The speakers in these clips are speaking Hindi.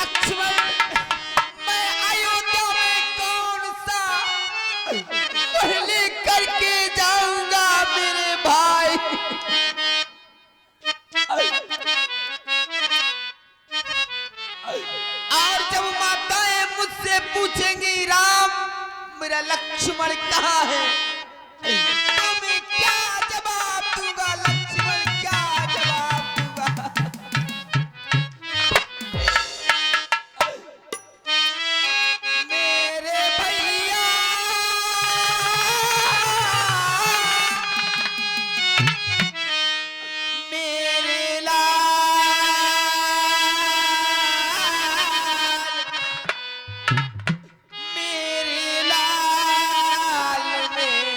लक्ष्मण मैं अयोध्या में कौन सा पहले करके जाऊंगा मेरे भाई। और जब माताएं मुझसे पूछेंगी राम मेरा लक्ष्मण कहाँ है, तो मैं क्या जवाब दूंगा लक्ष्मण क्या जवाब दूंगा। मेरे भैया मेरे लाल मेरे लाल मेरे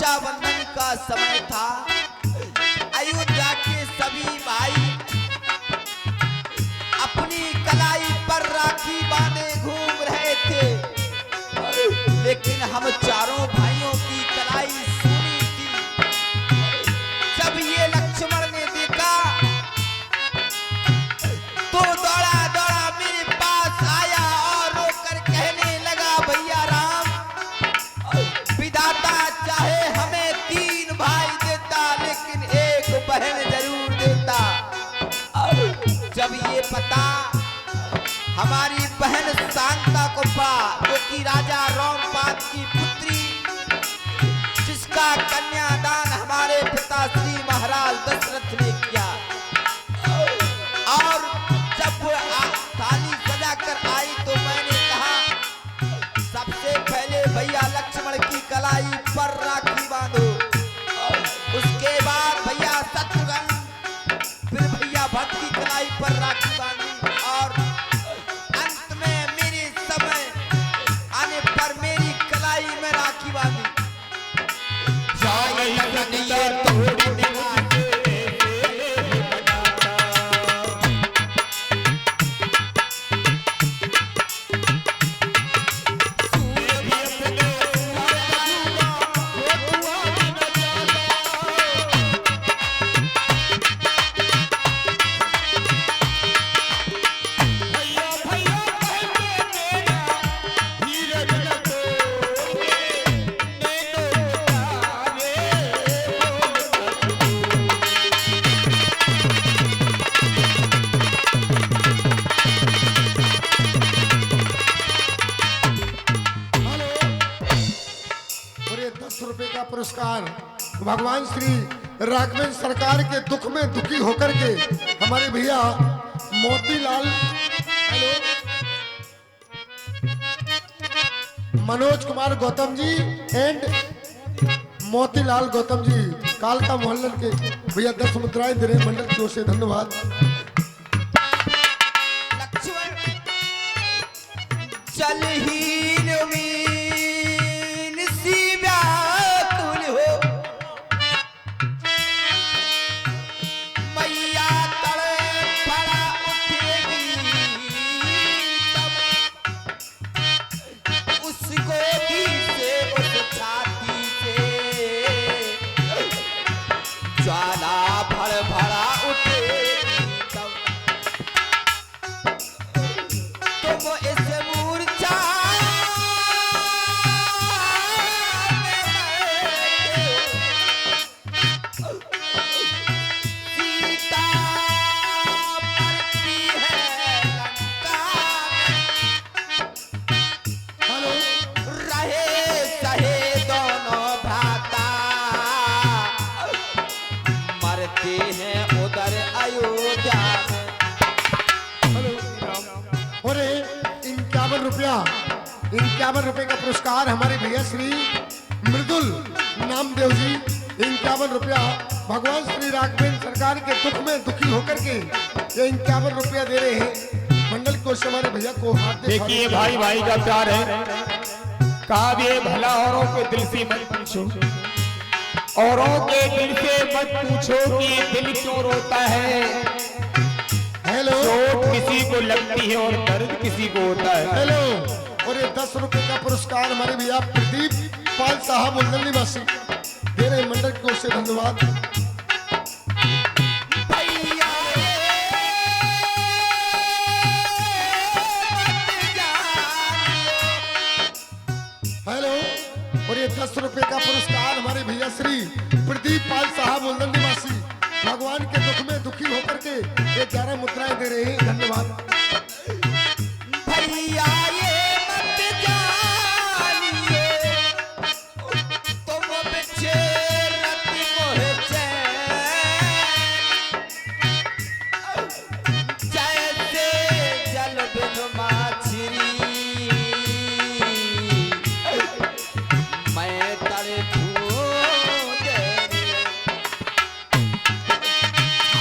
रक्षाबंधन का समय था। अयोध्या के सभी भाई अपनी कलाई पर राखी बांधे घूम रहे थे, लेकिन हम चारों भाइयों की कलाई सूनी थी। जब ये लक्ष्मण ने देखा तो दौड़ा दौड़ा मेरे पास आया और रोकर कहने लगा, भैया राम, विधाता चाहे हमें 3 भाई देता, लेकिन एक बहन जरूर देता। जब ये पता हमारी बहन शांता को पा, जो कि राजा रोमपाद की पुत्री, जिसका कन्यादान हमारे पिताश्री महाराज दशरथ ने किया, और जब वो थाली सजा कर आई तो मैंने कहा, सबसे पहले भैया लक्ष्मण की कलाई पर राखी बांधो, उसके बाद भैया शत्रुघ्न, फिर भैया भक्त की कलाई पर राखी बांधी, और अंत में मेरे समय आने पर मेरी कलाई में राखी बांधी। पुरस्कार भगवान श्री राघवेंद्र सरकार के दुख में दुखी होकर के हमारे भैया मोतीलाल मनोज कुमार गौतम जी एंड मोतीलाल गौतम जी कालका मोहल्ले के भैया 10 मुद्राएं दे रहे मंडल की ओर से धन्यवाद। चल ही नवीन सी व्याकुल हो, मैया तड़फड़ा उठेगी तब उस गोदी से, उस छाती से ज्वाला भड़ भड़ा उठेगी तब तुम इस मूर्छा सीता मरती है लंका में, रहे सहे दोनों भ्राता, मरते हैं उधर अयोध्या में। और 51 रुपए का पुरस्कार हमारे भैया श्री मृदुल नामदेव जी 51 रुपया भगवान श्री राघवेंद्र सरकार के दुख में दुखी होकर के ये 51 रुपया दे रहे हैं मंडल को हमारे भैया को हाथ देखिए भाई भाई का प्यार है। कहा भी भला औरों के दिल से मत पूछो, औरों के दिल से मत पूछो कि दिल क्यों रोता है। हेलो, चोट किसी को लगती है और दर्द किसी को होता है। हेलो, और ये 10 रुपए का पुरस्कार हमारे भैया प्रदीप पाल साहब मुंडल निवासी दे रहे मंडल की ओर से धन्यवाद। हेलो, और ये 10 रुपए का पुरस्कार हमारे भैया श्री प्रदीप पाल साहब मुंडल निवासी भगवान के दुख में दुखी होकर के ये 11 मुद्राएं दे रहे हैं धन्यवाद। भैया ये मत जानिए तुम बिछे रति मोहे चैन, जैसे जल बिन माछरी मैं तड़पूं तेरे।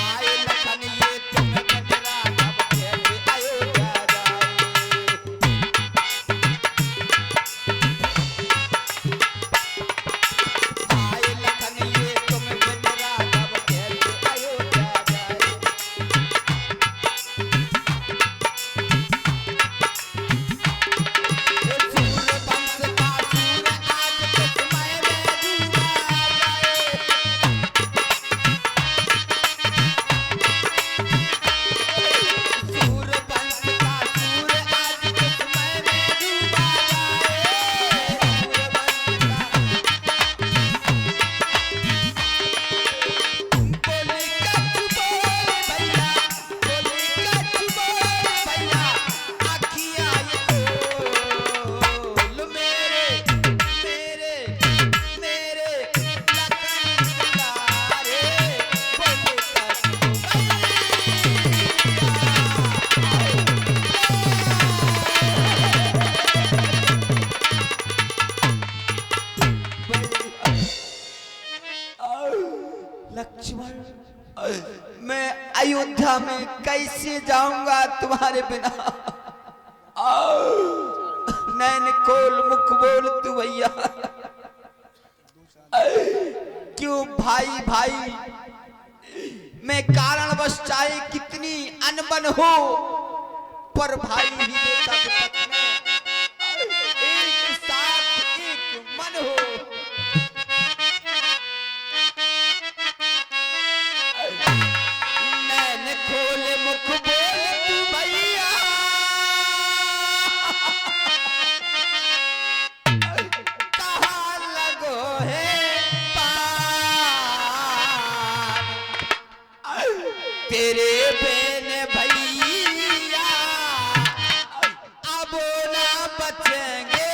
आए लखन ये तुम कटरा अब कैसे अयोध्या जाए। तुम्हारे बिना। नैन खोल मुख बोल तू भैया। क्यों भाई भाई मैं कारणवश चाहे कितनी अनबन हो, पर भाई ही देता एक साथ एक मन हो। नैन खोल मुख बोल तू भैया। कहाँ लगो है तेरे बेन भैया, अब ना बचेंगे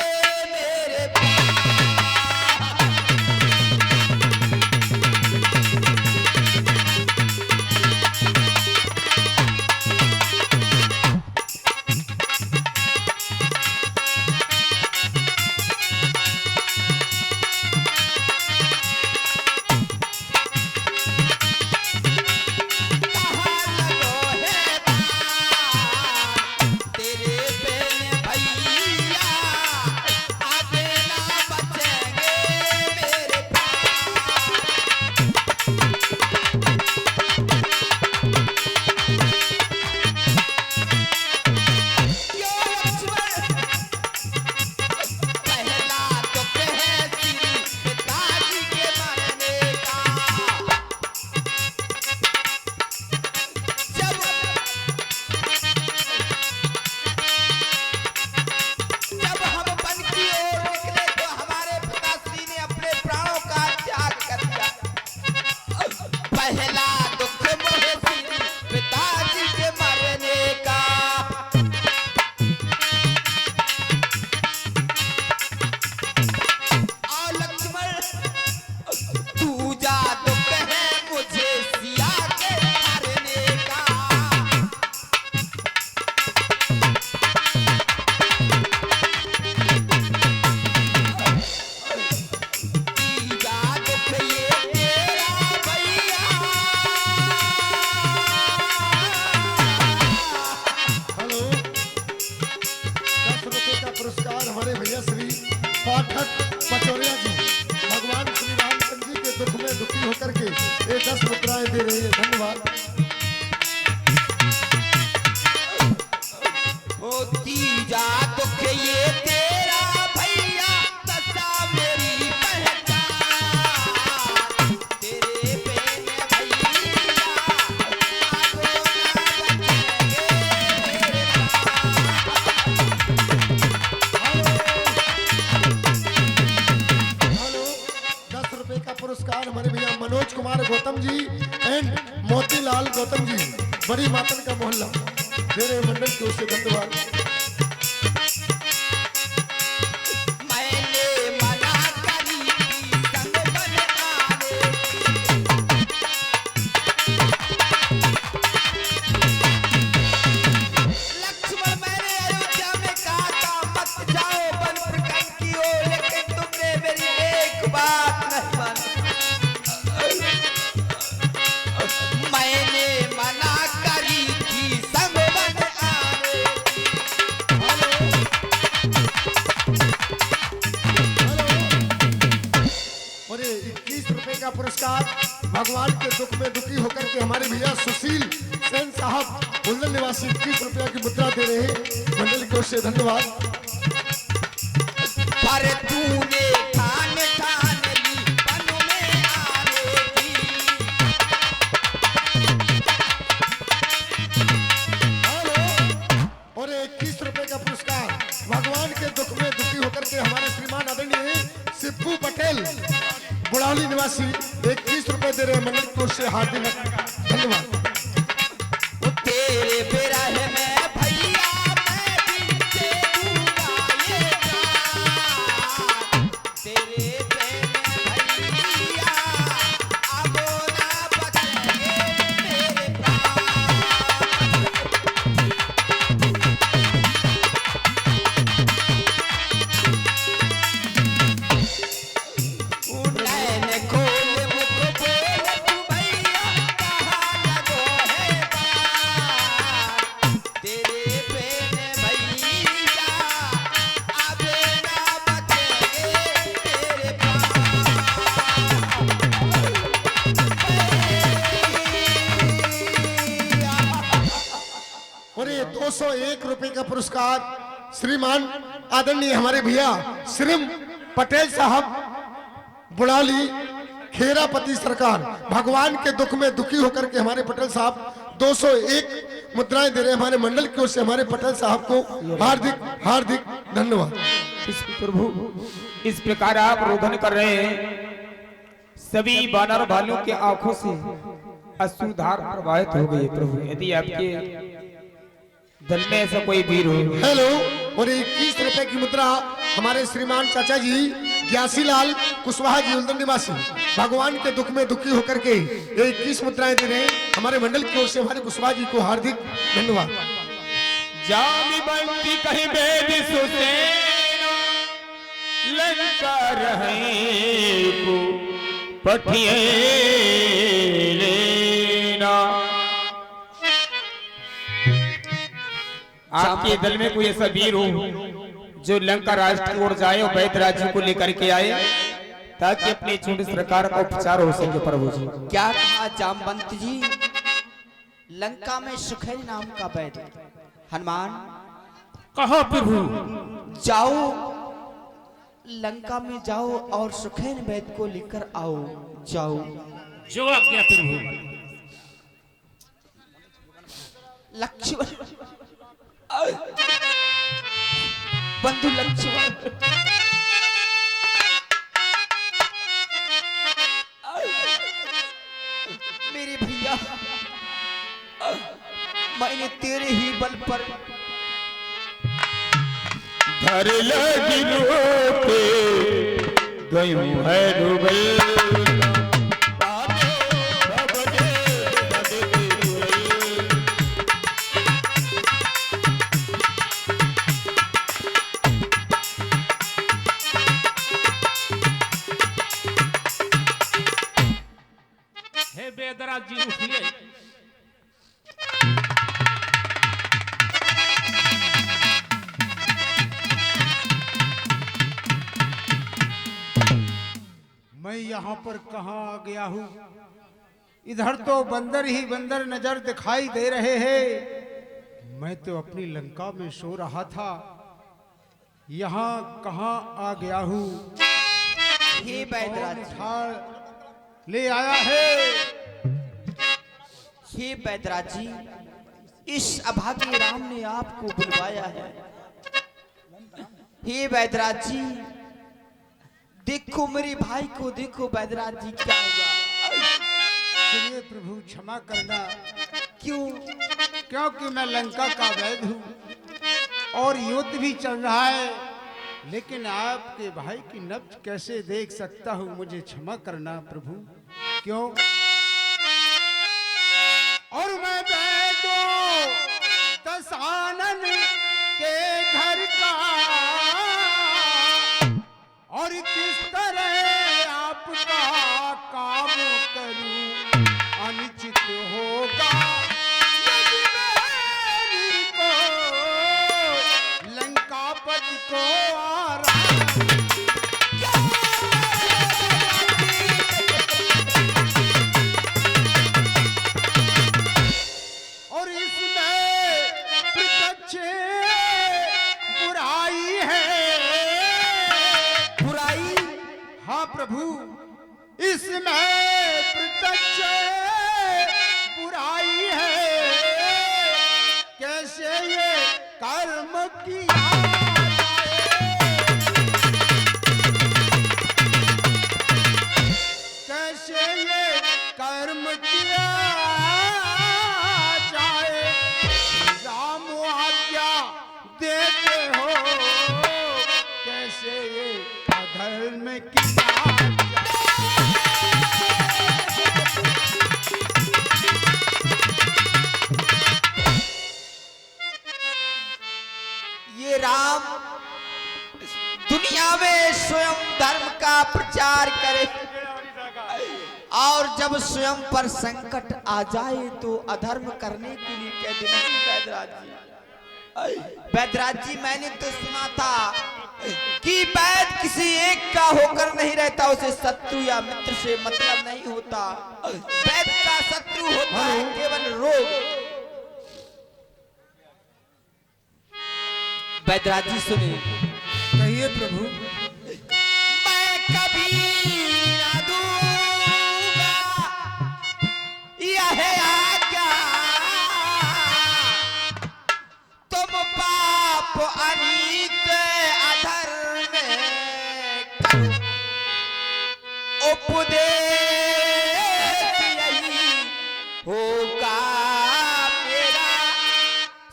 मेरे ये 10 मुद्राएं दे रही है। धन्यवाद। ओ तीजा दुख ये तेरा भैया, ससा मेरी पहचान। तेरे बेन भैया आगो ना बचेंगे मेरे हेलो 10 रुपए का पुरस्कार हमारे भैया मनोज कुमार गौतम जी एंड मोतीलाल गौतम जी, बड़ी मातन का मोहल्ला, मेरे मंडल की ओर से धन्यवाद। मैंने मना करी थी संग बन आने लक्ष्मण, मैंने अयोध्या में कहा था मत जाओ वन प्रकंद की ओर, लेकिन तुमने मेरी एक बात नहीं मानी। मैंने मना करी थी संग बन आने। और ये 21 रुपए का पुरस्कार भगवान के दुख में दुखी होकर के हमारे भैया सुशील सेन साहब बुलंद निवासी 21 रुपया की मुद्रा दे रहे हैं, मंडल की ओर से धन्यवाद। पर तूने ठान ठान ली वन में आने की। और 21 रुपए का पुरस्कार भगवान के दुख में दुखी होकर के हमारे श्रीमान आदरणीय सिप्पू पटेल बुढ़ावली निवासी 21 रुपए दे रहे हैं, मंडल की ओर से हार्दिक धन्यवाद। वो तेरे बिरह में भैया मैं भी दूंगा ये जान। तेरे बेन भैया अब ना बचेंगे मेरे नैन खोल मुख बोल तू भैया, कहाँ लगो 201 रुपए का पुरस्कार श्रीमान आदरणीय हमारे भैया श्री पटेल साहब बुड़ाली खेरापति सरकार, भगवान के दुख में दुखी होकर के हमारे पटेल साहब 201 मुद्राएं दे रहे हैं हमारे मंडल की ओर से। हमारे पटेल साहब को हार्दिक हार्दिक धन्यवाद। प्रभु इस प्रकार आप रोदन कर रहे हैं, सभी वानर भालू के आंखों से अश्रुधार प्रवाहित हो गई प्रभु। यदि आपके दल में ऐसा कोई वीर हो। हेलो, और 21 रुपए की मुद्रा हमारे श्रीमान चाचा जी ग्यासी लाल कुशवाहा जी उल्दन निवासी, भगवान के दुख में दुखी होकर के ये 21 मुद्राएं दे रहे हैं हमारे मंडल की ओर से। हमारे कुशवाहा जी को हार्दिक धन्यवाद। जामी बनती कहीं बेद सुसेना लंका रहे को पठिए लेना। आपके दल में कोई ऐसा वीर हो जो लंका राष्ट्र की ओर जाए और वैद्य राज्य को लेकर के आए ताकि अपनी छोटी सरकार का उपचार हो सके प्रभु जी। क्या कहा जामवंत जी? लंका में सुखैन नाम का वैद्य हनुमान कहा प्रभु? जाओ लंका में जाओ और सुखैन वैद्य को लेकर आओ। जाओ। जो आज्ञा प्रभु। लक्ष्मण बंधु लक्ष्मण, मेरे भैया, मैंने तेरे ही बल पर धर लगी रोके गयूं है डूबल। बेदराज जी उठिए। मैं यहाँ पर कहाँ आ गया हूँ? इधर तो बंदर ही बंदर नजर दिखाई दे रहे हैं। मैं तो अपनी लंका में सो रहा था, यहाँ कहाँ आ गया हूँ? हे बैदराज, ले आया है। हे बैदराज जी, इस अभागे राम ने आपको बुलवाया है। हे बैदराज जी, देखो मेरे भाई को, देखो बैदराज जी क्या हुआ। सुनिए प्रभु, क्षमा करना। क्यों? क्योंकि मैं लंका का वैद्य हूँ और युद्ध भी चल रहा है, लेकिन आपके भाई की नब्ज कैसे देख सकता हूँ? मुझे क्षमा करना प्रभु। क्यों? और मैं बैठो दसानन के घर का, और किस तरह आपका काम करूं? अनुचित होगा यदि मेरी को लंकापति को और इसमें प्रत्यक्ष बुराई है। बुराई? हाँ प्रभु, इसमें प्रत्यक्ष बुराई है। कैसे ये कर्म किया जाए, कैसे ये कर्म किया जाए? राम आज्ञा देते हो, कैसे ये अधर्म किया ये राम दुनिया में स्वयं धर्म का प्रचार करे और जब स्वयं पर संकट आ जाए तो अधर्म करने के लिए कहते नहीं। बैदराज जी, बैदराज जी, मैंने तो सुना था कि वैद्य किसी एक का होकर नहीं रहता, उसे शत्रु या मित्र से मतलब नहीं होता। वैद्य का शत्रु होता है केवल रोग। बैदराज जी सुने। कहिए प्रभु। मैं कभी ना दूंगा यह आज्ञा, तुम पाप अनीत अधर्म करो, उपदेश यही होगा मेरा,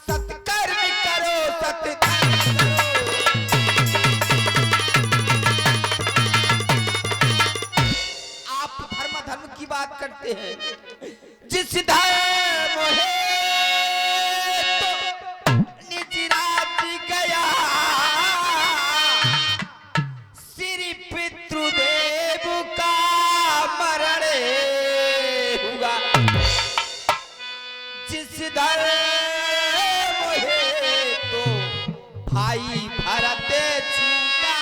सत्कर्म करो सत्कर्म करो। आप धर्म की बात करते हैं, जिस धर्म है तो निज राज्य गया, श्री पितृदेव का मरण हुआ, जिस धर्म है तो भाई भरत छूटा,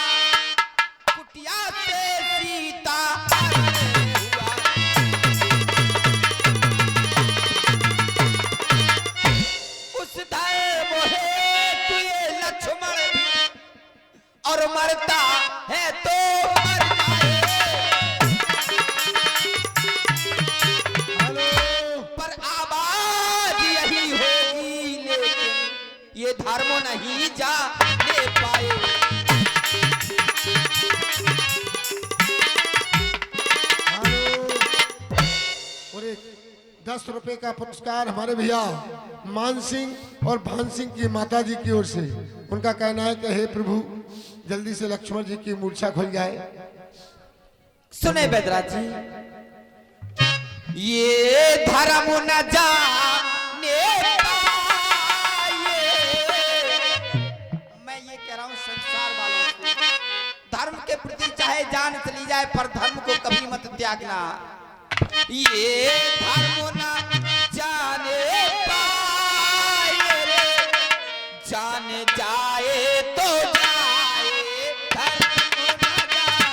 कुटिया से सीता हरण हुआ। उस धर्म है तो ये लक्ष्मण भी, और मरता है तो मर जाए, पर आवाज यही होगी, लेकिन ये धर्म नहीं जाने पाए। और एक 10 रुपए का पुरस्कार हमारे भैया मान सिंह और भान सिंह की माता जी की ओर से। उनका कहना है कि हे प्रभु जल्दी से लक्ष्मण जी की मूर्छा खुल जाए। सुने बैदराज जी, ये धर्म न जाने पाए, मैं ये कह रहा हूं संसार वालों से, धर्म के प्रति चाहे जान चली जाए पर धर्म को कभी मत त्यागना। ये धर्म न जाने पाए रे, जान जाए तो जाए, धर्म न जाने।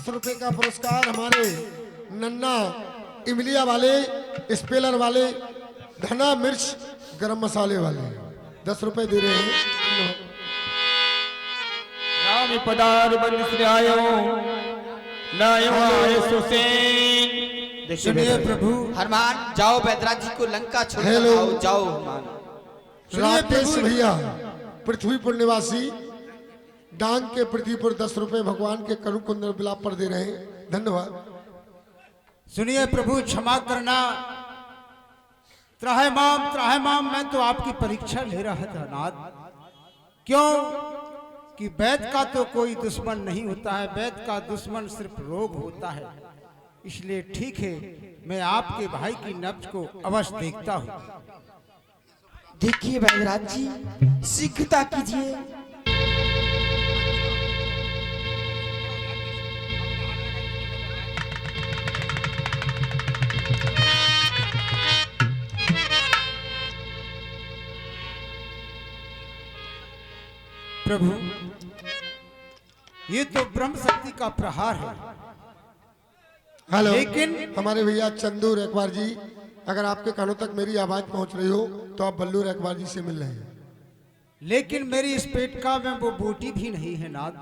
रुपए का पुरस्कार हमारे नन्ना इमलिया वाले, स्पेलर वाले, धना मिर्च गरम मसाले वाले 10 रुपए दे रहे हैं। राम पदार बंद से आयो नायो आए सुसेन। सुनिए प्रभु। हनुमान जाओ बैदराज जी को लंका छोड़ हेलो। आओ, जाओ हनुमान। राकेश भैया पृथ्वीपुर निवासी डांग के पृथ्वीपुर 10 रुपए भगवान के करुण कुंदन बिलाप पर दे रहे हैं, धन्यवाद। सुनिए प्रभु, क्षमा करना। त्राहिमाम मैं तो आपकी परीक्षा ले रहा था नाथ। क्यों कि वैद्य का तो कोई दुश्मन नहीं होता है, वैद्य का दुश्मन सिर्फ रोग होता है। इसलिए ठीक है, मैं आपके भाई की नब्ज को अवश्य देखता हूँ। देखिए वैद्यराज जी, शीघ्रता कीजिए। प्रभु, ये तो ब्रह्म शक्ति का प्रहार है। हेलो, लेकिन हमारे भैया चंदू रैकवार जी, अगर आपके कानों तक मेरी आवाज पहुंच रही हो तो आप बल्लू रैकवार जी से मिल रहे हैं। लेकिन मेरी इस पेटका में वो बूटी भी नहीं है नाथ।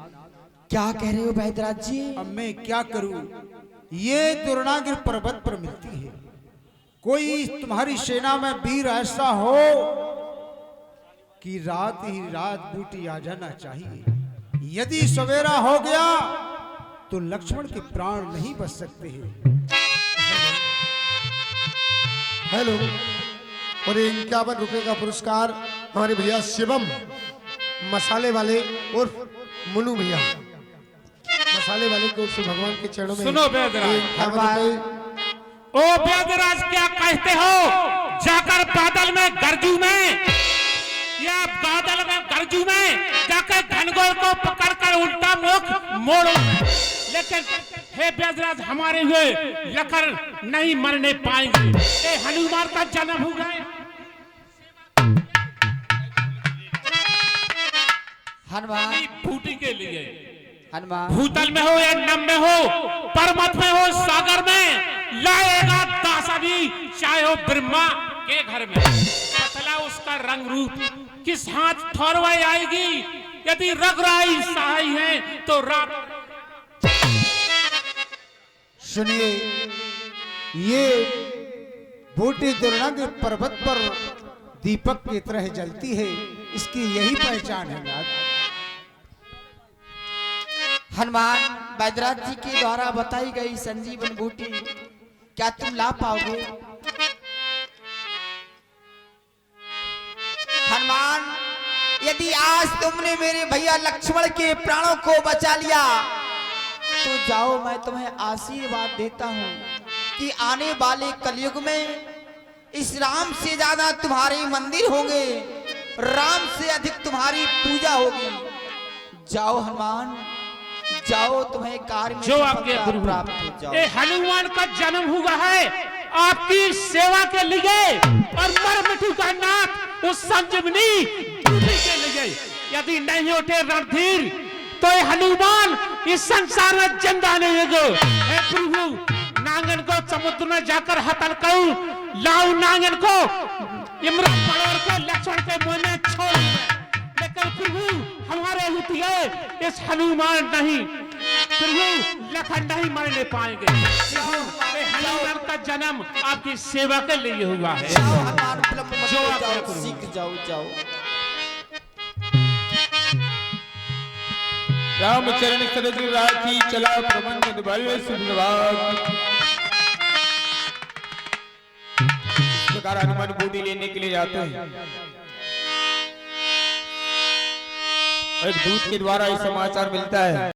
क्या कह रहे हो वैद्यराज जी? अब मैं क्या करूं? ये दुर्नागिर पर्वत पर मिलती है। कोई तुम्हारी सेना में वीर ऐसा हो कि रात ही रात बूटी आ जाना चाहिए। यदि सवेरा हो गया तो लक्ष्मण के प्राण नहीं बच सकते हैं। हेलो, और 51 रुपए का पुरस्कार हमारे भैया शिवम मसाले वाले और मुन्नू भैया मसाले वाले को भगवान के चरणों में। सुनो वैद्यराज, 51 रुपए। ओ वैद्यराज, क्या कहते हो? जाकर बादल में गरजू में, या बादल में गरजू में जाकर घनघोर को पकड़कर उल्टा मुख मोड़ो। लेकिन हे वैद्यराज, हमारे हुए लखर नहीं मरने पाएंगे। ए हनुमान का जन्म हुआ है। हनुमान, बूटी के लिए हनुमान, भूतल में हो या नम में हो, पर्वत में हो, सागर में, लाएगा दासा भी, चाहे हो ब्रह्मा के घर में। पतला उसका रंग रूप, किस हाथ ठौरवाई आएगी। यदि रघुराई सहाय है तो रात। सुनिए, ये बूटी दुर्नागिर पर्वत पर दीपक की तरह जलती है। इसकी यही पहचान है नाथ। हनुमान, वैद्यराज जी के द्वारा बताई गई संजीवन बूटी क्या तुम ला पाओगे? हनुमान, यदि आज तुमने मेरे भैया लक्ष्मण के प्राणों को बचा लिया तो जाओ, मैं तुम्हें आशीर्वाद देता हूँ कि आने वाले कलयुग में इस राम से ज्यादा तुम्हारे मंदिर होंगे, राम से अधिक तुम्हारी पूजा होगी। जाओ हनुमान, जाओ, तुम्हें कार्य में जो आपके सफलता गुरु प्राप्त हो। जाओ। ए हनुमान का जन्म हुआ है आपकी सेवा के लिए, और मर मिटू का नाथ उस संजीवनी बूटी के लिए। यदि नहीं उठे रणधीर तो ये हनुमान इस संसार में जिंदा नहीं होगा। हे प्रभु, नांगन को समुद्र में जाकर हतल करूं, लाऊं नांगन को, इमरा पड़ोर को लक्ष्मण के मुंह में छोड़ दूं। लेकिन प्रभु, हमारे हुतिये इस हनुमान नहीं, प्रभु लखन नहीं मरने पाएंगे। हनुमान का जन्म आपकी सेवा के लिए हुआ है। जाओ हनुमान, विलंब मत जो करो, आप जाओ, करो। शीघ्र जाओ, जाओ। रामचरण सरज राखी चला प्रबंध बल सुभवाग। इस प्रकार हनुमान बूटी लेने के लिए जाते हैं। एक दूत के द्वारा ये समाचार मिलता है